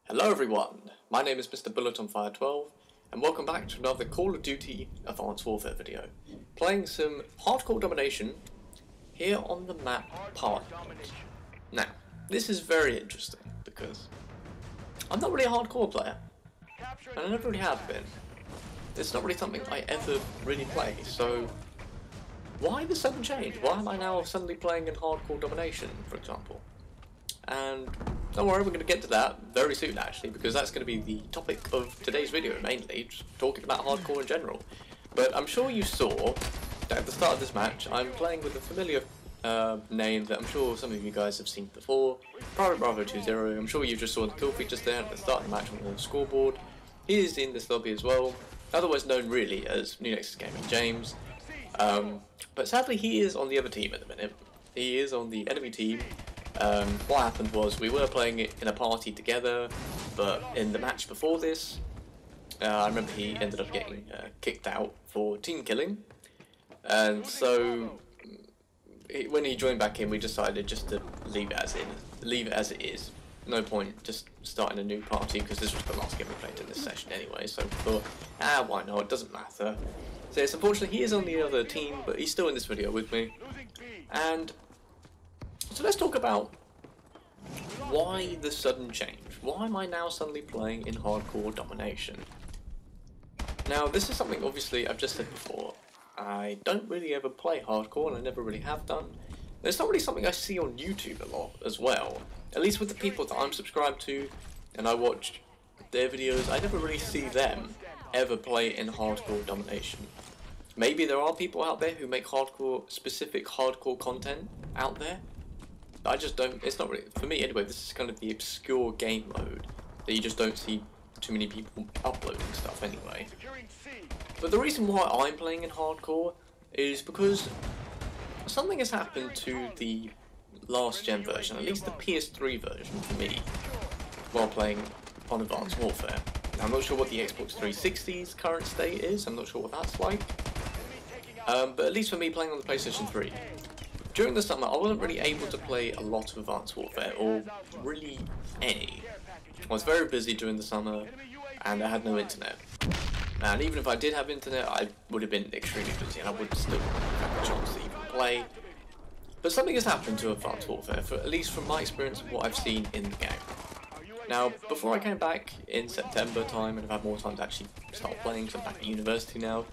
Hello everyone, my name is Mr. Bullet on Fire 12 and welcome back to another Call of Duty Advanced Warfare video. Playing some hardcore domination here on the map Parliament. Now, this is very interesting because I'm not really a hardcore player and I never really have been. It's not really something I ever really play, so why the sudden change? Why am I now suddenly playing in hardcore domination, for example? And don't worry, we're going to get to that very soon actually, because that's going to be the topic of today's video mainly, just talking about hardcore in general. But I'm sure you saw that at the start of this match, I'm playing with a familiar name that I'm sure some of you guys have seen before, Private Bravo 20. I'm sure you just saw the kill features there at the start of the match on the scoreboard. He is in this lobby as well, otherwise known really as New Nexus Gaming James. But sadly he is on the other team at the minute. He is on the enemy team. What happened was we were playing it in a party together, but in the match before this, I remember he ended up getting kicked out for team killing, and so when he joined back in, we decided just to leave it as it is. No point just starting a new party because this was the last game we played in this session anyway. So we thought, why not? It doesn't matter. So yes, unfortunately he is on the other team, but he's still in this video with me, and so let's talk about why the sudden change. Why am I now suddenly playing in hardcore domination? Now this is something obviously I've just said before. I don't really ever play hardcore and I never really have done. It's not really something I see on YouTube a lot as well. At least with the people that I'm subscribed to and I watch their videos, I never really see them ever play in hardcore domination. Maybe there are people out there who make specific hardcore content out there. I just don't, it's not really, for me anyway, this is kind of the obscure game mode that you just don't see too many people uploading stuff anyway. But the reason why I'm playing in hardcore is because something has happened to the last gen version, at least the PS3 version for me, while playing on Advanced Warfare. Now, I'm not sure what the Xbox 360's current state is, I'm not sure what that's like, but at least for me playing on the PlayStation 3, during the summer, I wasn't really able to play a lot of Advanced Warfare, or really any. I was very busy during the summer, and I had no internet. And even if I did have internet, I would have been extremely busy, and I would still have a chance to even play. But something has happened to Advanced Warfare, at least from my experience of what I've seen in the game. Now, before I came back in September time, and I've had more time to actually start playing, because I'm back at university now,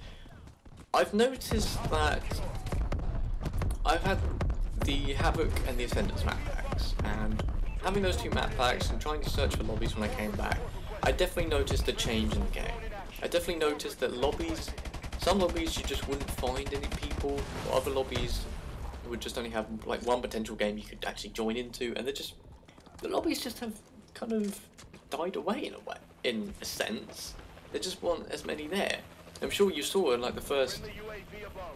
I've noticed that I've had the Havoc and the Ascendance map packs, and having those two map packs and trying to search for lobbies when I came back, I definitely noticed a change in the game. I definitely noticed that some lobbies you just wouldn't find any people, or other lobbies would just only have like one potential game you could actually join into, and the lobbies just have kind of died away in a sense. There just weren't as many there. I'm sure you saw in like the first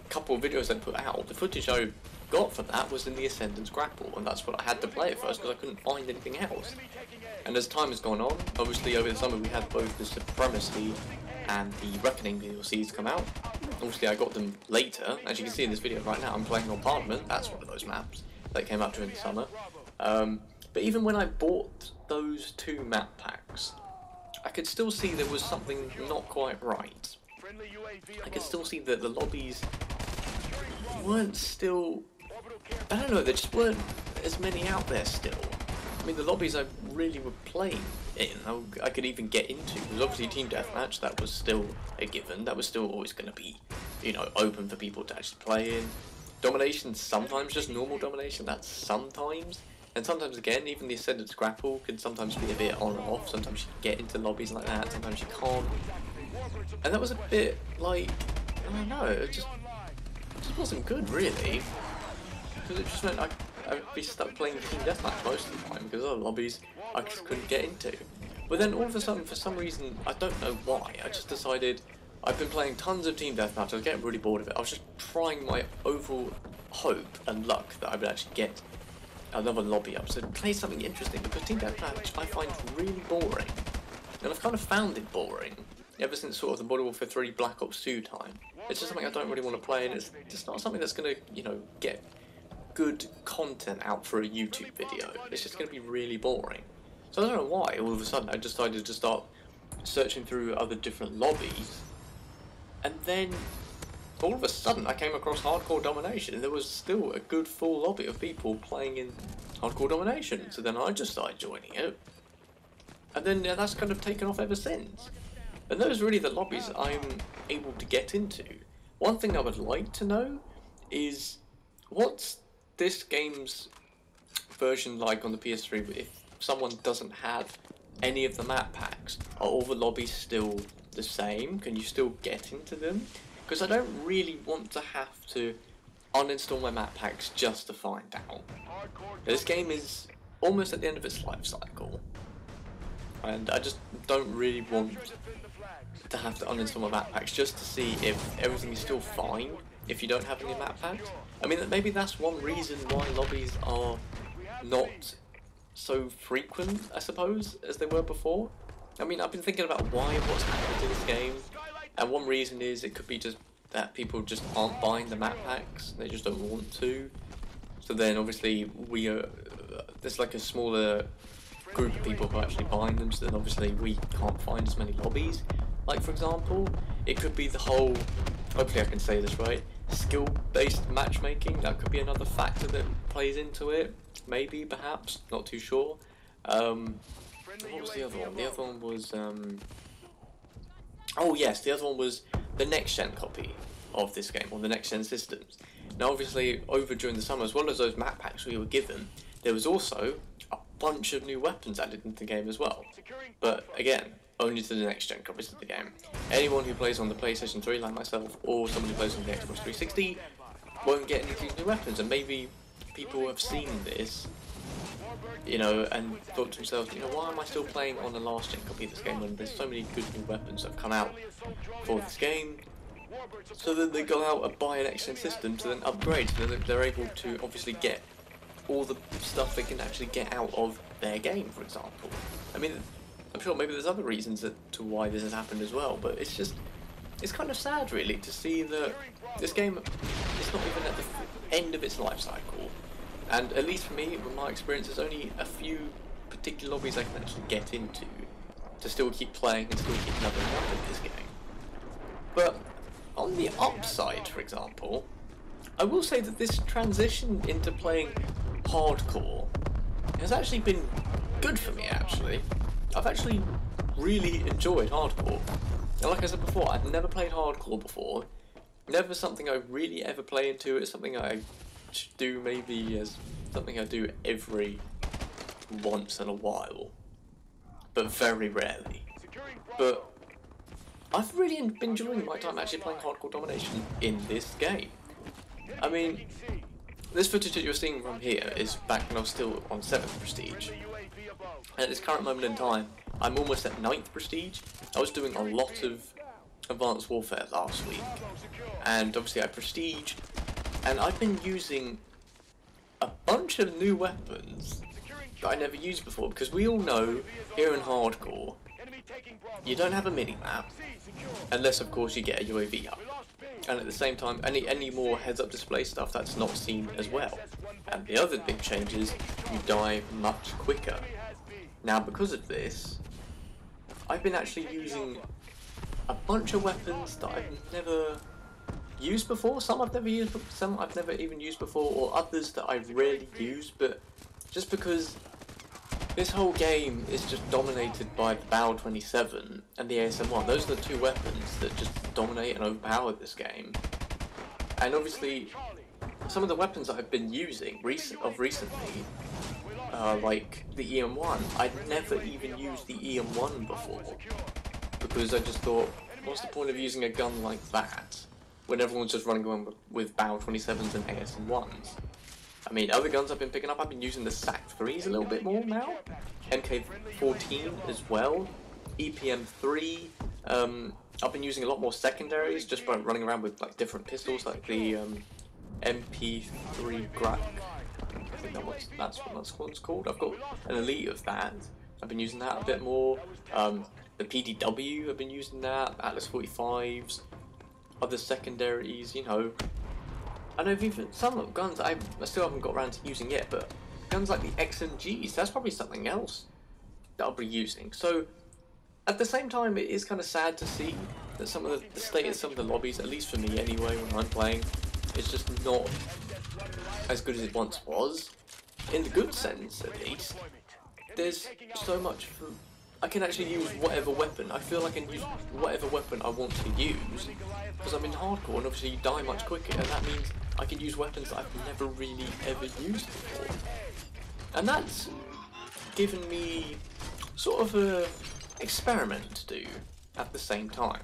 couple of videos I put out, the footage I got for that was in the Ascendance grapple, and that's what I had to play at first because I couldn't find anything else. And as time has gone on, obviously over the summer we had both the Supremacy and the Reckoning DLCs come out. Obviously I got them later. As you can see in this video right now, I'm playing on Parliament. That's one of those maps that came out during the summer. But even when I bought those two map packs, I could still see there was something not quite right. I could still see that the lobbies weren't still, I don't know, there just weren't as many out there still. I mean, the lobbies I really were playing in, I could even get into, because obviously Team Deathmatch, that was still a given, that was still always going to be, you know, open for people to actually play in. Domination, sometimes just normal domination, that's sometimes. And sometimes again, even the Ascendance grapple can sometimes be a bit on and off, sometimes you can get into lobbies like that, sometimes you can't. And that was a bit like, I don't know, it just wasn't good really, because it just meant I'd be stuck playing Team Deathmatch most of the time because other lobbies I just couldn't get into. But then all of a sudden, for some reason, I don't know why, I just decided, I've been playing tons of Team Deathmatch, I was getting really bored of it, I was just trying my overall hope and luck that I would actually get another lobby up, so play something interesting, because Team Deathmatch I find really boring, and I've kind of found it boring ever since sort of the Modern Warfare 3 Black Ops 2 time. It's just something I don't really want to play, and it's just not something that's going to, you know, get good content out for a YouTube video. It's just going to be really boring. So I don't know why, all of a sudden I decided to start searching through other different lobbies, and then all of a sudden I came across Hardcore Domination, and there was still a good full lobby of people playing in Hardcore Domination, so then I just started joining it, and then that's kind of taken off ever since. And those are really the lobbies I'm able to get into. One thing I would like to know is, what's this game's version like on the PS3 if someone doesn't have any of the map packs? Are all the lobbies still the same? Can you still get into them? Because I don't really want to have to uninstall my map packs just to find out. This game is almost at the end of its life cycle, and I just don't really want to have to uninstall my map packs just to see if everything is still fine if you don't have any map packs. I mean, maybe that's one reason why lobbies are not so frequent, I suppose, as they were before. I mean, I've been thinking about what's happened to this game, and one reason is it could be just that people just aren't buying the map packs, they just don't want to. So then obviously there's like a smaller group of people who are actually buying them, so then obviously we can't find as many lobbies. Like, for example, it could be the whole, hopefully I can say this right, skill-based matchmaking. That could be another factor that plays into it. Maybe, perhaps, not too sure. What was the other one? The other one was, oh yes, the other one was the next-gen copy of this game, or the next-gen systems. Now obviously, over during the summer, as well as those map packs we were given, there was also a bunch of new weapons added into the game as well. But again, only to the next-gen copies of the game. Anyone who plays on the PlayStation 3, like myself, or someone who plays on the Xbox 360, won't get any of these new weapons, and maybe people have seen this, you know, and thought to themselves, you know, why am I still playing on the last gen copy of this game when there's so many good new weapons that have come out for this game? So then they go out and buy an next gen system to then upgrade, so that they're able to obviously get all the stuff they can actually get out of their game, for example. I mean, I'm sure maybe there's other reasons to why this has happened as well, but it's just, it's kind of sad really to see that this game is not even at the end of its life cycle. And at least for me, from my experience, there's only a few particular lobbies I can actually get into to still keep playing and still keep leveling up in this game. But on the upside, for example, I will say that this transition into playing hardcore has actually been good for me, actually. I've actually really enjoyed hardcore. And like I said before, I've never played hardcore before. Never something I really ever play into. It's something I do maybe as something I do every once in a while, but very rarely. But I've really been enjoying my time actually playing Hardcore Domination in this game. I mean, this footage that you're seeing from here is back when I was still on 7th Prestige. And at this current moment in time, I'm almost at 9th Prestige. I was doing a lot of Advanced Warfare last week, and obviously I Prestige, and I've been using a bunch of new weapons that I never used before, because we all know here in Hardcore, you don't have a mini-map, unless of course you get a UAV up. And at the same time, any more heads-up display stuff, that's not seen as well. And the other big change is you die much quicker. Now because of this, I've been actually using a bunch of weapons that I've never used before. Some I've never used, some I've never even used before, or others that I've rarely used, but just because this whole game is just dominated by the Bow 27 and the ASM-1. Those are the two weapons that just dominate and overpower this game. And obviously, some of the weapons that I've been using recently, like the EM1, I'd never even used the EM1 before, because I just thought, what's the point of using a gun like that when everyone's just running around with Bow 27s and ASM-1s? I mean, other guns I've been picking up, I've been using the SAC-3s a little bit more now, MK14 as well, EPM3, I've been using a lot more secondaries just by running around with like different pistols, like the MP3 Grak, I think that's what it's called. I've got an elite of that, I've been using that a bit more, the PDW, I've been using that, Atlas 45s, other secondaries, you know. I know even some guns I still haven't got around to using yet, but guns like the XMGs, that's probably something else that I'll be using. So at the same time, it is kind of sad to see that some of the state of some of the lobbies, at least for me anyway, when I'm playing, is just not as good as it once was. In the good sense, at least, there's so much. I can actually use whatever weapon. I feel like I can use whatever weapon I want to use, because I'm in hardcore, and obviously you die much quicker, and that means I can use weapons that I've never really ever used before. And that's given me sort of a experiment to do at the same time.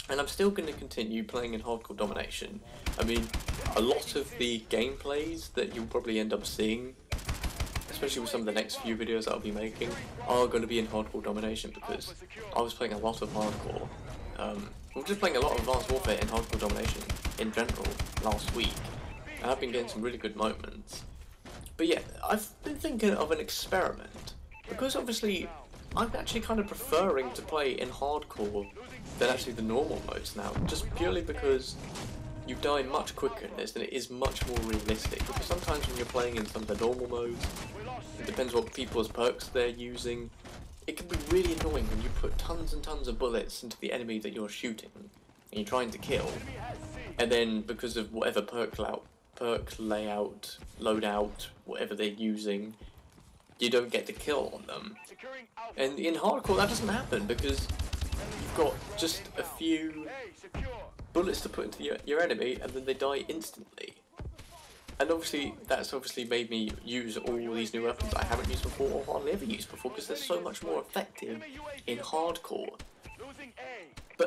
And I'm still going to continue playing in hardcore domination. I mean, a lot of the gameplays that you'll probably end up seeing, especially with some of the next few videos that I'll be making, are going to be in hardcore domination, because I was playing a lot of hardcore. I'm just playing a lot of Advanced Warfare in hardcore domination in general last week, and I've been getting some really good moments. But yeah, I've been thinking of an experiment, because obviously I'm actually kind of preferring to play in hardcore than actually the normal modes now, just purely because you die much quicker in this, and it is much more realistic. Because sometimes when you're playing in some of the normal modes, it depends what people's perks they're using, it can be really annoying when you put tons and tons of bullets into the enemy that you're shooting and you're trying to kill, and then because of whatever perk layout, loadout, whatever they're using, you don't get the kill on them. And in hardcore that doesn't happen, because you've got just a few bullets to put into your enemy, and then they die instantly. And obviously that's made me use all these new weapons I haven't used before, or hardly ever used before, because they're so much more effective in hardcore.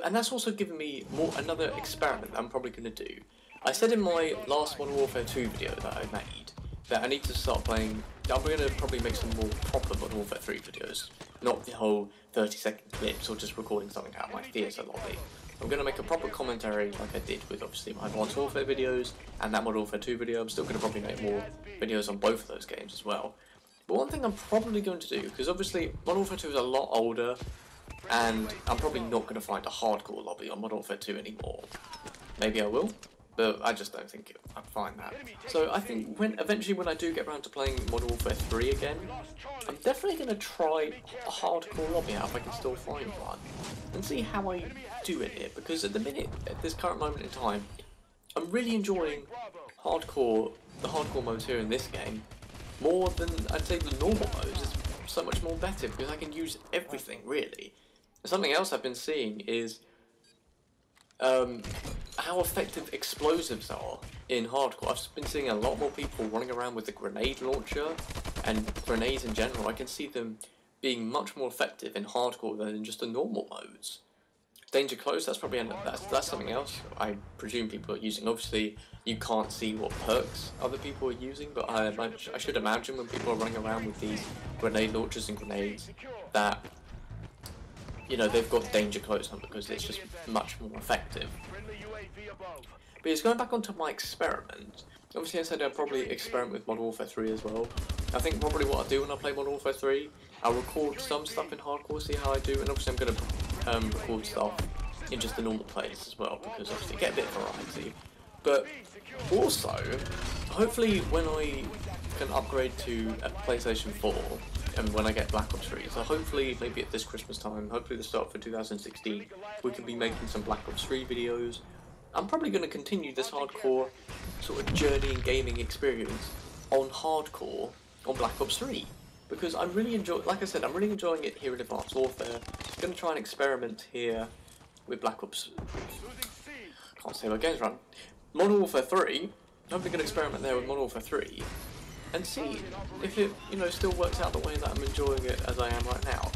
And that's also given me another experiment that I'm probably going to do. I said in my last Modern Warfare 2 video that I made that I need to start playing. I'm going to probably make some more proper Modern Warfare 3 videos, not the whole 30-second clips or just recording something out of my theatre lobby. I'm going to make a proper commentary like I did with obviously my Advanced Warfare videos and that Modern Warfare 2 video. I'm still going to probably make more videos on both of those games as well. But one thing I'm probably going to do, because obviously Modern Warfare 2 is a lot older, and I'm probably not going to find a hardcore lobby on Modern Warfare 2 anymore. Maybe I will, but I just don't think I'd find that. So I think eventually when I do get around to playing Modern Warfare 3 again, I'm definitely going to try a hardcore lobby out if I can still find one, and see how I do in it, because at the minute, at this current moment in time, I'm really enjoying the hardcore modes here in this game, more than I'd say the normal modes. It's so much more better, because I can use everything, really. Something else I've been seeing is how effective explosives are in hardcore. I've been seeing a lot more people running around with the grenade launcher and grenades in general. I can see them being much more effective in hardcore than in just the normal modes. Danger close, that's probably that's something else I presume people are using. Obviously you can't see what perks other people are using, but I should imagine when people are running around with these grenade launchers and grenades that, you know, they've got danger close on, because it's just much more effective. But it's going back onto my experiment. Obviously I said I'd probably experiment with Modern Warfare 3 as well. I think probably what I'll do when I play Modern Warfare 3, I'll record some stuff in hardcore, see how I do, and obviously I'm going to record stuff in just the normal plays as well, because obviously get a bit of variety. But also, hopefully when I can upgrade to a PlayStation 4, and when I get Black Ops 3, so hopefully maybe at this Christmas time, hopefully the start for 2016, we can be making some Black Ops 3 videos. I'm probably going to continue this hardcore sort of journey and gaming experience on hardcore on Black Ops 3, because I'm really like I said, I'm really enjoying it here in Advanced Warfare. I'm going to try and experiment here with Black Ops, can't say my games run, Modern Warfare 3, hopefully going to experiment there with Modern Warfare 3, and see if it, you know, still works out the way that I'm enjoying it as I am right now.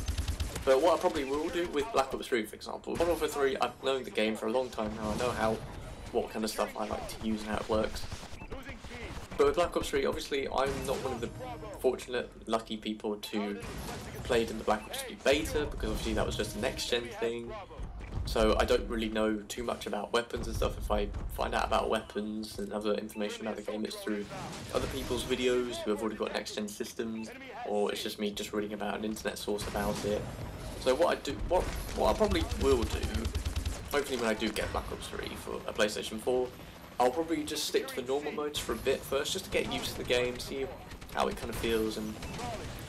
But what I probably will do with Black Ops 3, for example, Modern Warfare 3, I've known the game for a long time now, I know what kind of stuff I like to use and how it works. But with Black Ops 3, obviously I'm not one of the fortunate, lucky people to play in the Black Ops 3 beta, because obviously that was just a next-gen thing. So I don't really know too much about weapons and stuff. If I find out about weapons and other information about the game, it's through other people's videos who have already got next-gen systems, or it's just me just reading about an internet source about it. So what I probably will do, hopefully when I do get Black Ops 3 for a PlayStation 4, I'll probably just stick to the normal modes for a bit first, just to get used to the game, see how it kind of feels, and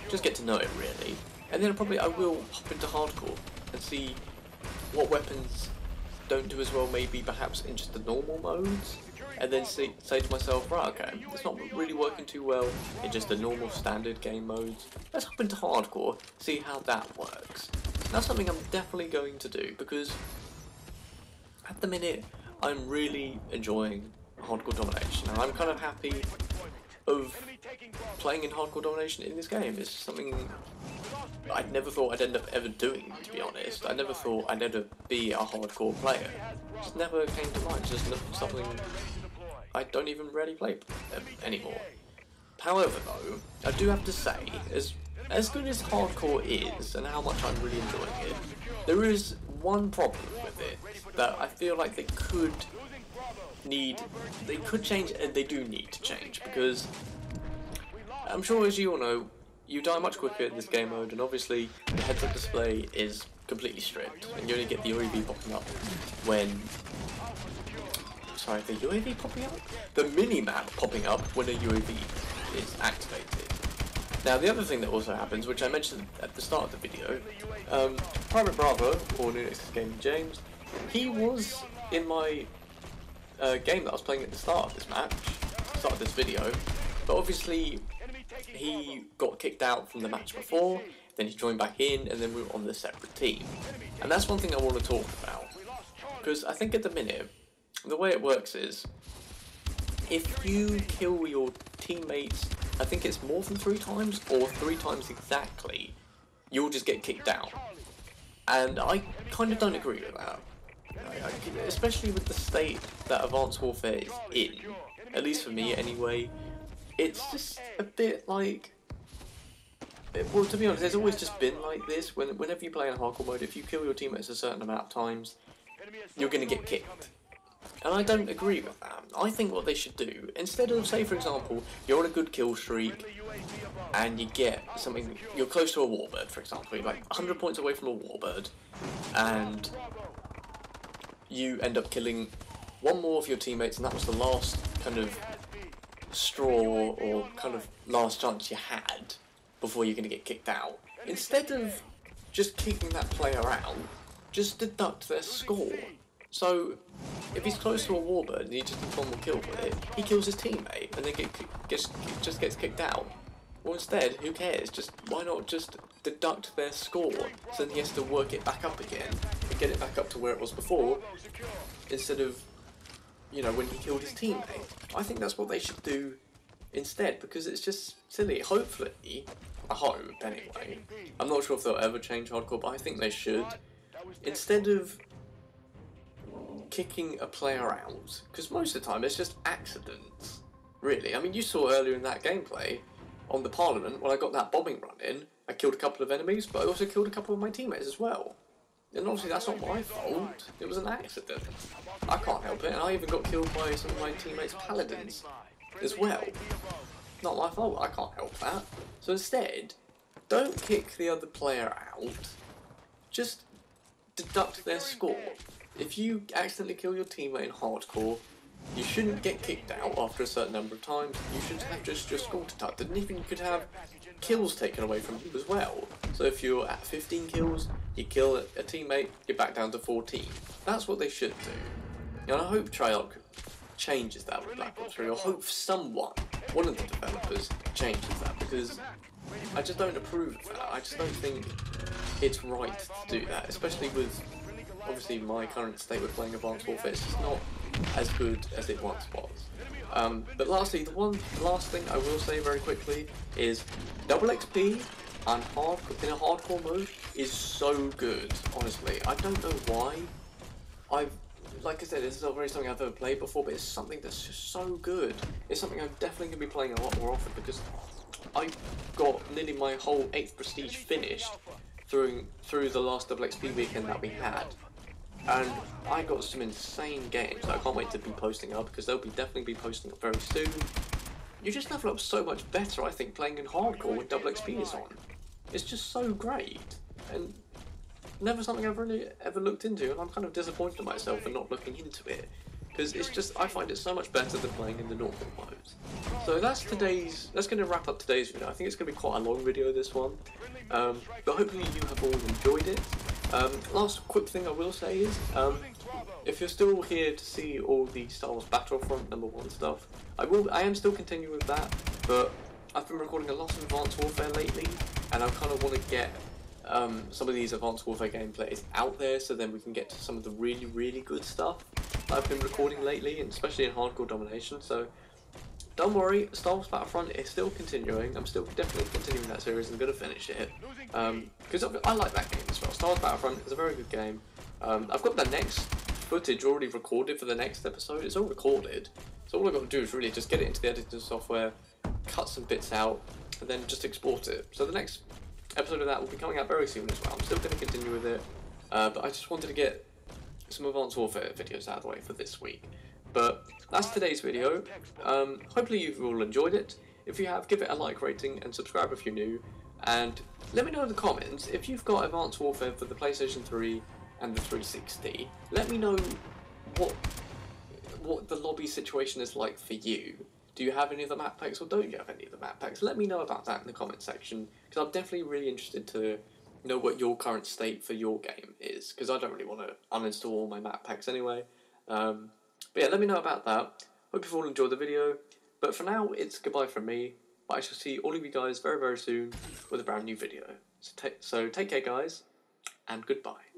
just get to know it really. and then I will hop into hardcore and see what weapons don't do as well, maybe perhaps in just the normal modes, and then say to myself, right, okay, it's not really working too well in just the normal standard game modes. Let's hop into hardcore, see how that works. That's something I'm definitely going to do, because at the minute I'm really enjoying hardcore domination, and I'm kind of happy of playing in hardcore domination in this game. It's something I never thought I'd end up ever doing, to be honest. I never thought I'd ever be a hardcore player. It just never came to mind. It's just something I don't even really play anymore. However, though, I do have to say, as good as hardcore is, and how much I'm really enjoying it, there is one problem with it that I feel like they could change, and they do need to change, because I'm sure, as you all know, you die much quicker in this game mode, and obviously the heads-up display is completely stripped, and you only get the UAV popping up when... Sorry, the UAV popping up? The mini-map popping up when a UAV is activated. Now, the other thing that also happens, which I mentioned at the start of the video, Private Bravo, or New Nexus Gaming James, he was in my game that I was playing at the start of this match, start of this video, but obviously he got kicked out from the match before, then he joined back in, and then we were on the separate team. And that's one thing I want to talk about, because I think at the minute, the way it works is, if you kill your teammates, I think it's more than 3 times, or 3 times exactly, you'll just get kicked out. And I kind of don't agree with that. Especially with the state that Advanced Warfare is in, at least for me anyway, it's just a bit like... Well, to be honest, it's always just been like this. Whenever you play in hardcore mode, if you kill your teammates a certain amount of times, you're going to get kicked. And I don't agree with that. I think what they should do, instead of, say for example, you're on a good kill streak, and you get something, you're close to a warbird, for example, you're like 100 points away from a warbird, and you end up killing one more of your teammates, and that was the last kind of straw, or kind of last chance you had before you're going to get kicked out. Instead of just kicking that player out, just deduct their score. So, if he's close to a warbird and he just gets one more kill with it, he kills his teammate and then just gets kicked out. Well, instead, who cares? Why not just deduct their score, so then he has to work it back up again and get it back up to where it was before, instead of, you know, when he killed his teammate. I think that's what they should do instead, because it's just silly. Hopefully, I hope anyway, I'm not sure if they'll ever change hardcore, but I think they should. Instead of kicking a player out, because most of the time it's just accidents, really. I mean, you saw earlier in that gameplay on the Parliament, when I got that bombing run in, I killed a couple of enemies, but I also killed a couple of my teammates as well. And obviously that's not my fault, it was an accident. I can't help it, and I even got killed by some of my teammates' paladins as well. Not my fault, I can't help that. So instead, don't kick the other player out, just deduct their score. If you accidentally kill your teammate in hardcore, you shouldn't get kicked out after a certain number of times. You should have just your score deducted, and even you could have kills taken away from you as well. So if you're at 15 kills, you kill a teammate, you're back down to 14. That's what they should do. And I hope Treyarch changes that with Black Ops 3, or hope someone, one of the developers, changes that, because I just don't approve of that. I just don't think it's right to do that, especially with obviously my current state with playing Advanced Warfare. It's just not as good as it once was. But lastly, the last thing I will say very quickly is double XP and in a hardcore mode is so good, honestly. I don't know why. Like I said, this is not really something I've ever played before, but it's something that's just so good. It's something I'm definitely going to be playing a lot more often, because I got nearly my whole 8th prestige finished through the last double XP weekend that we had. And I got some insane games that I can't wait to be posting up, because they'll definitely be posting up very soon. You just level up so much better, I think, playing in hardcore with double XP is on. It's just so great, and never something I've really ever looked into, and I'm kind of disappointed in myself for not looking into it. because it's just, I find it so much better than playing in the normal modes. So that's going to wrap up today's video. I think it's going to be quite a long video, this one, but hopefully you have all enjoyed it. Last quick thing I will say is, if you're still here to see all the Star Wars Battlefront #1 stuff, I am still continuing with that, but I've been recording a lot of Advanced Warfare lately, and I kind of want to get some of these Advanced Warfare gameplays out there, so then we can get to some of the really, really good stuff that I've been recording lately, and especially in Hardcore Domination. So don't worry, Star Wars Battlefront is still continuing. I'm still definitely continuing that series. I'm going to finish it because I like that game as well. Star Wars Battlefront is a very good game. I've got the next footage already recorded for the next episode. It's all recorded, so all I've got to do is really just get it into the editing software, cut some bits out, and then just export it. So the next episode of that will be coming out very soon as well. I'm still going to continue with it, but I just wanted to get some Advanced Warfare videos out of the way for this week. But that's today's video. Hopefully you've all enjoyed it. If you have, give it a like rating and subscribe if you're new. And let me know in the comments if you've got Advanced Warfare for the PlayStation 3 and the 360. Let me know what the lobby situation is like for you. Do you have any of the map packs or don't you have any of the map packs? Let me know about that in the comment section, because I'm definitely really interested to know what your current state for your game is, because I don't really want to uninstall all my map packs anyway. But yeah, let me know about that. Hope you've all enjoyed the video, but for now, it's goodbye from me, but I shall see all of you guys very, very soon with a brand new video. So take care, guys, and goodbye.